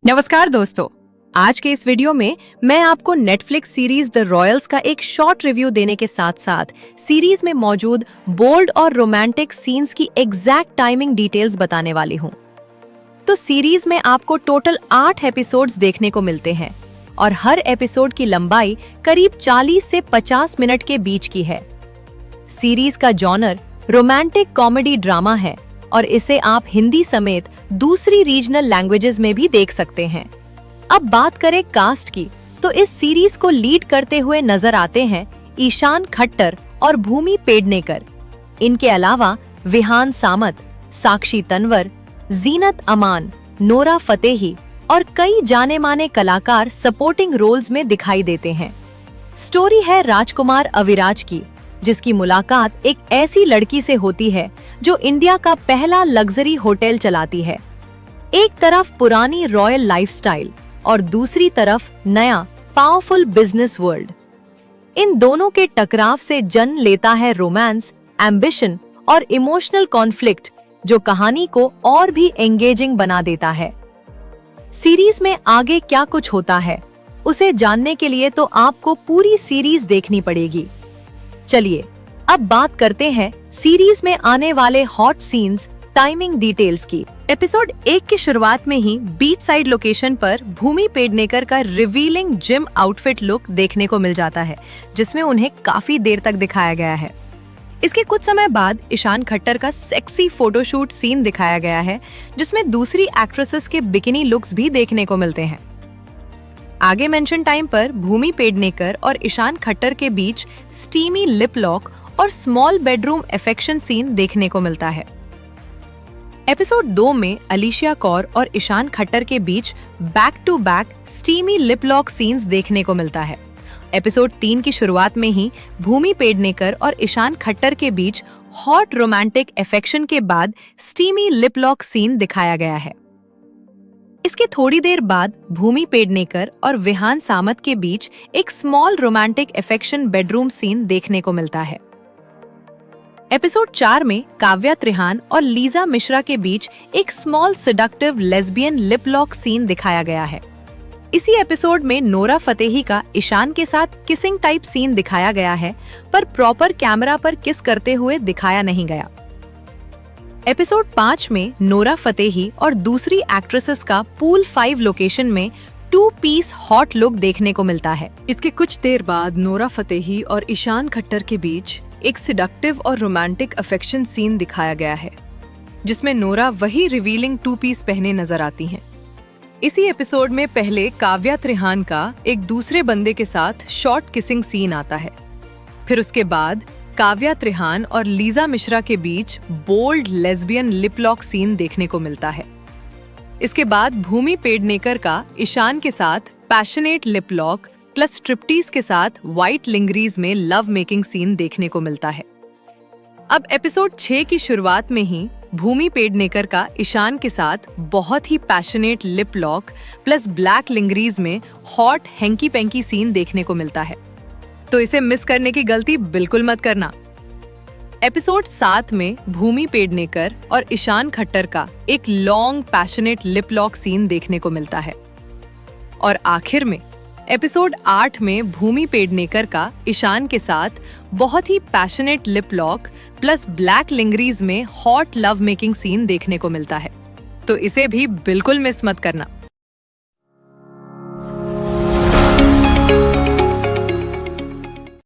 नमस्कार दोस्तों, आज के इस वीडियो में मैं आपको नेटफ्लिक्स सीरीज द रॉयल्स का एक शॉर्ट रिव्यू देने के साथ साथ सीरीज में मौजूद बोल्ड और रोमांटिक सीन्स की एग्जैक्ट टाइमिंग डिटेल्स बताने वाली हूँ। तो सीरीज में आपको टोटल 8 एपिसोड्स देखने को मिलते हैं और हर एपिसोड की लंबाई करीब 40 से 50 मिनट के बीच की है। सीरीज का जॉनर रोमांटिक कॉमेडी ड्रामा है और इसे आप हिंदी समेत दूसरी रीजनल लैंग्वेजेस में भी देख सकते हैं। अब बात करें कास्ट की, तो इस सीरीज को लीड करते हुए नजर आते हैं ईशान खट्टर और भूमि पेडनेकर। इनके अलावा विहान सामत, साक्षी तन्वर, जीनत अमान, नोरा फतेही और कई जाने माने कलाकार सपोर्टिंग रोल्स में दिखाई देते हैं। स्टोरी है राजकुमार अविराज की, जिसकी मुलाकात एक ऐसी लड़की से होती है जो इंडिया का पहला लग्जरी होटल चलाती है। एक तरफ पुरानी रॉयल लाइफस्टाइल और दूसरी तरफ नया पावरफुल बिजनेस वर्ल्ड। इन दोनों के टकराव से जन्म लेता है रोमांस, एम्बिशन और इमोशनल कॉन्फ्लिक्ट, जो कहानी को और भी एंगेजिंग बना देता है। सीरीज में आगे क्या कुछ होता है उसे जानने के लिए तो आपको पूरी सीरीज देखनी पड़ेगी। चलिए अब बात करते हैं सीरीज में आने वाले हॉट सीन्स, टाइमिंग डिटेल्स की। एपिसोड 1 की शुरुआत में ही बीच साइड लोकेशन पर भूमि पेडनेकर का रिवीलिंग जिम आउटफिट लुक देखने को मिल जाता है, जिसमें उन्हें काफी देर तक दिखाया गया है। इसके कुछ समय बाद ईशान खट्टर का सेक्सी फोटोशूट सीन दिखाया गया है, जिसमें दूसरी एक्ट्रेसेस के बिकिनी लुक्स भी देखने को मिलते हैं। आगे मेंशन टाइम पर भूमि पेडनेकर और ईशान खट्टर के बीच स्टीमी लिप लॉक और स्मॉल बेडरूम अफेक्शन सीन देखने को मिलता है। एपिसोड 2 में अलीशिया कौर और ईशान खट्टर के बीच back to back steamy lip lock scenes देखने को मिलता है। एपिसोड 3 की शुरुआत में ही भूमि पेडनेकर और ईशान खट्टर के बीच हॉट रोमांटिक अफेक्शन के बाद स्टीमी लिप लॉक सीन दिखाया गया है। इसके थोड़ी देर बाद भूमि पेडनेकर और विहान सामत के बीच एक small romantic affection bedroom scene देखने को मिलता है। एपिसोड 4 में काव्या त्रिहान और लीजा मिश्रा के बीच एक small seductive lesbian lip lock scene दिखाया गया है। इसी एपिसोड में नोरा फतेही का ईशान के साथ किसिंग टाइप सीन दिखाया गया है, पर प्रॉपर कैमरा पर किस करते हुए दिखाया नहीं गया। एपिसोड 5 में नोरा फतेही और दूसरी एक्ट्रेसेस का पूल 5 लोकेशन में 2 पीस हॉट लुक देखने को मिलता है। इसके कुछ देर बाद नोरा फतेही और ईशान खट्टर के बीच एक सिडक्टिव और रोमांटिक अफेक्शन सीन दिखाया गया है, जिसमें नोरा वही रिवीलिंग 2 पीस पहने नजर आती हैं। इसी एपिसोड में पहले काव्या त्रिहान का एक दूसरे बंदे के साथ शॉर्ट किसिंग सीन आता है। फिर उसके बाद काव्या त्रिहान और लीजा मिश्रा के बीच bold lesbian lip lock scene देखने को मिलता है। इसके बाद भूमि पेडनेकर का ईशान के साथ पैशनेट लिप लॉक प्लस स्ट्रिप्टीज के साथ व्हाइट लिंगरीज में लव मेकिंग सीन देखने को मिलता है। अब एपिसोड 6 की शुरुआत में ही भूमि पेडनेकर का ईशान के साथ बहुत ही passionate lip lock plus black lingeries में हॉट हैंकी पैंकी सीन देखने को मिलता है, तो इसे मिस करने की गलती बिल्कुल मत करना। एपिसोड 7 में भूमि पेडनेकर और ईशान खट्टर का एक long passionate lip lock scene देखने को मिलता है। और आखिर में एपिसोड 8 में भूमि पेडनेकर का ईशान के साथ बहुत ही passionate lip lock plus black lingeries में हॉट लव मेकिंग सीन देखने को मिलता है, तो इसे भी बिल्कुल मिस मत करना।